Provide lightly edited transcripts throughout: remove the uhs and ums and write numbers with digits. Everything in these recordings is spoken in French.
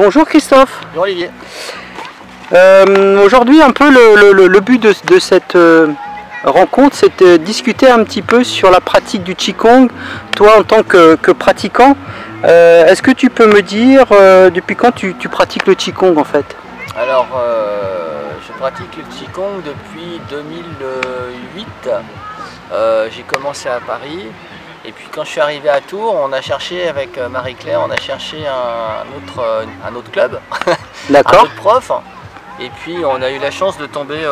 Bonjour Christophe. Bonjour Olivier. Aujourd'hui un peu le but de cette rencontre, c'est de discuter un petit peu sur la pratique du Qigong. Toi en tant que pratiquant, est-ce que tu peux me dire depuis quand tu pratiques le Qigong en fait? Alors je pratique le Qigong depuis 2008. J'ai commencé à Paris. Et puis quand je suis arrivé à Tours, on a cherché avec Marie-Claire, on a cherché un autre club, un autre prof. Et puis on a eu la chance de tomber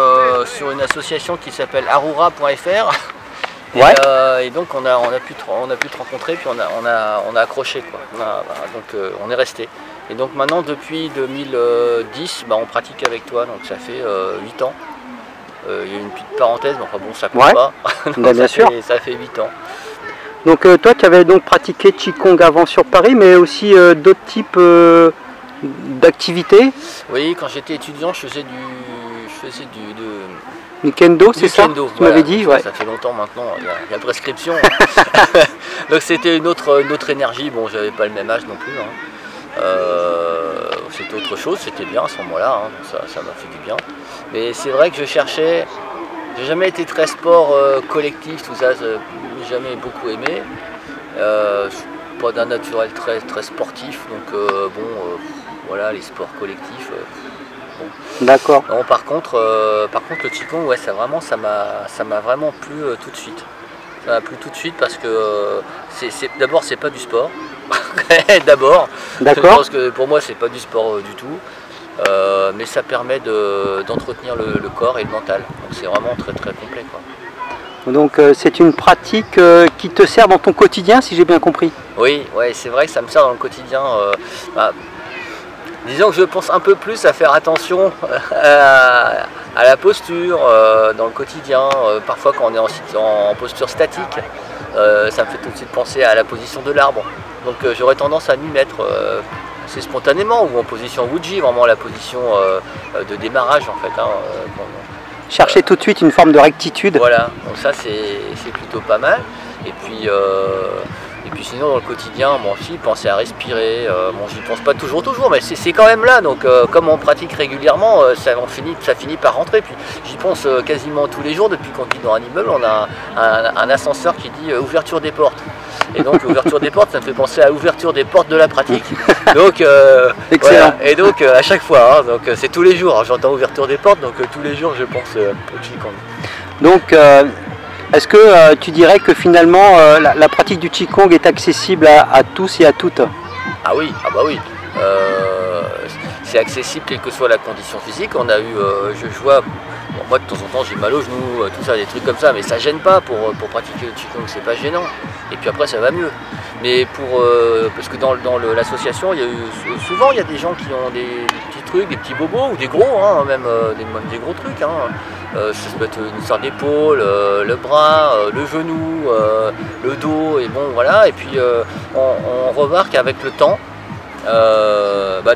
sur une association qui s'appelle arura.fr. Et donc on a pu te rencontrer, puis on a accroché, quoi. Donc on est resté. Et donc maintenant depuis 2010, on pratique avec toi, donc ça fait 8 ans. Il y a une petite parenthèse, mais enfin bon, ça compte pas. Donc, bien sûr. Ça fait 8 ans. Donc toi tu avais donc pratiqué Qigong avant sur Paris, mais aussi d'autres types d'activités? Oui, quand j'étais étudiant, je faisais du kendo, c'est ça? Tu m'avais dit, ouais. Ça fait longtemps maintenant, il y a prescription. Donc c'était une autre énergie. Bon, j'avais pas le même âge non plus. C'était autre chose, c'était bien à ce moment-là, ça m'a fait du bien. Mais c'est vrai que je cherchais. J'ai jamais été très sport collectif, tout ça, j'ai jamais beaucoup aimé. Je suis pas d'un naturel très sportif, donc voilà, les sports collectifs. Bon. D'accord. Par contre le Qigong, ouais, ça m'a vraiment plu tout de suite. Ça m'a plu tout de suite parce que d'abord c'est pas du sport. D'abord. Je pense que pour moi c'est pas du sport du tout. Mais ça permet d'entretenir le corps et le mental. Donc c'est vraiment très complet, quoi. Donc c'est une pratique qui te sert dans ton quotidien, si j'ai bien compris. Oui, ouais, c'est vrai que ça me sert dans le quotidien. Disons que je pense un peu plus à faire attention à la posture dans le quotidien. Parfois quand on est en posture statique, ça me fait tout de suite penser à la position de l'arbre. Donc j'aurais tendance à m'y mettre assez spontanément, ou en position Wuji, vraiment la position de démarrage en fait. Chercher tout de suite une forme de rectitude. Voilà, donc ça c'est plutôt pas mal. Et puis sinon dans le quotidien, aussi penser à respirer. J'y pense pas toujours, mais c'est quand même là. Donc comme on pratique régulièrement, ça finit par rentrer. Puis j'y pense quasiment tous les jours. Depuis qu'on vit dans un immeuble, on a un ascenseur qui dit ouverture des portes. Et donc ouverture des portes, ça me fait penser à l'ouverture des portes de la pratique. Donc excellent. Voilà. Et donc à chaque fois, donc c'est tous les jours. J'entends ouverture des portes, donc tous les jours je pense au Qigong. Donc est-ce que tu dirais que finalement la pratique du Qigong est accessible à tous et à toutes? Ah oui, bah oui. C'est accessible quelle que soit la condition physique. On a eu, je vois, moi de temps en temps j'ai mal au genou, tout ça, des trucs comme ça, mais ça gêne pas pour pratiquer le Qigong, c'est pas gênant. Et puis après ça va mieux. Mais parce que dans l'association, souvent il y a des gens qui ont des petits trucs, des petits bobos ou des gros, même des gros trucs. Ça peut être une sorte d'épaule, le bras, le genou, le dos, et bon voilà. Et puis on remarque avec le temps,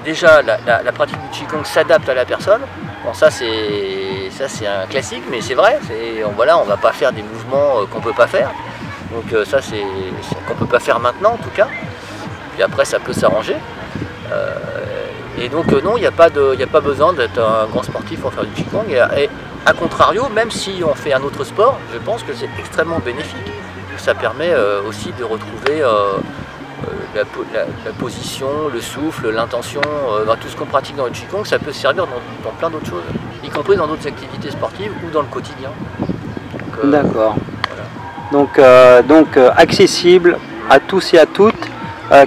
déjà la pratique du Qigong s'adapte à la personne. Bon, ça c'est un classique, mais c'est vrai. Voilà, on va pas faire des mouvements qu'on peut pas faire. Donc ça c'est qu'on peut pas faire maintenant en tout cas. Puis après ça peut s'arranger. Et donc non, il n'y a pas besoin d'être un grand sportif pour faire du Qigong. Et a contrario, même si on fait un autre sport, je pense que c'est extrêmement bénéfique. Ça permet aussi de retrouver la position, le souffle, l'intention, tout ce qu'on pratique dans le Qigong, ça peut servir dans plein d'autres choses, y compris dans d'autres activités sportives ou dans le quotidien. D'accord. Voilà. Donc accessible à tous et à toutes,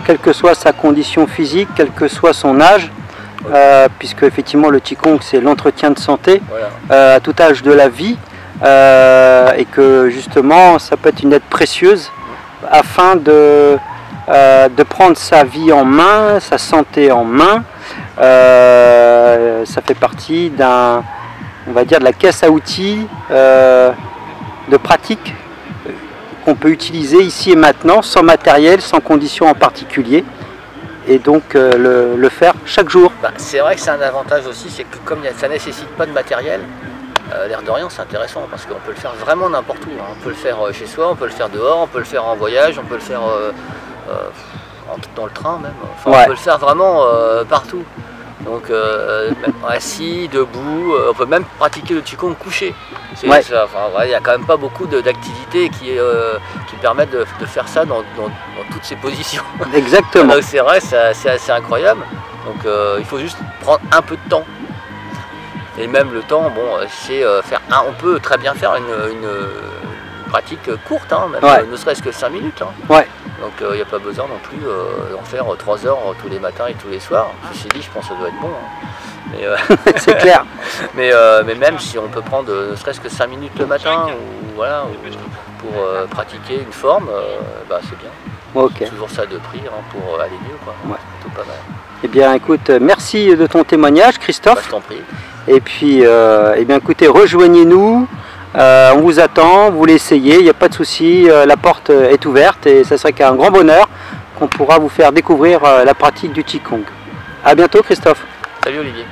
quelle que soit sa condition physique, quel que soit son âge. Puisque effectivement le Qigong c'est l'entretien de santé, voilà, à tout âge de la vie, et que justement ça peut être une aide précieuse afin de prendre sa vie en main, sa santé en main. Ça fait partie on va dire de la caisse à outils de pratique qu'on peut utiliser ici et maintenant, sans matériel, sans conditions en particulier. Et donc le faire chaque jour. C'est vrai que c'est un avantage aussi, c'est que comme ça ne nécessite pas de matériel, l'air de rien c'est intéressant parce qu'on peut le faire vraiment n'importe où. On peut le faire chez soi, on peut le faire dehors, on peut le faire en voyage, on peut le faire dans le train même. Enfin, on peut le faire vraiment partout. Donc assis, debout, on peut même pratiquer le Qigong couché. Il n'y a quand même pas beaucoup d'activités qui permettent de faire ça dans toutes ces positions. Exactement. C'est vrai, c'est assez incroyable. Donc il faut juste prendre un peu de temps. Et même le temps, bon, c'est on peut très bien faire une pratique courte, hein, même, ne serait-ce que 5 minutes. Hein. Donc il n'y a pas besoin non plus d'en faire 3 heures tous les matins et tous les soirs. Ceci dit, je pense que ça doit être bon. Hein. C'est clair. mais même si on peut prendre ne serait-ce que 5 minutes le matin pour pratiquer une forme, c'est bien. C'est toujours ça de prix pour aller mieux. C'est plutôt pas mal. Eh bien écoute, merci de ton témoignage, Christophe. Je t'en prie. Et puis, eh bien écoutez, rejoignez-nous. On vous attend, vous l'essayez, il n'y a pas de souci, la porte est ouverte et ça serait qu'un grand bonheur qu'on pourra vous faire découvrir la pratique du Qigong. A bientôt Christophe. Salut Olivier.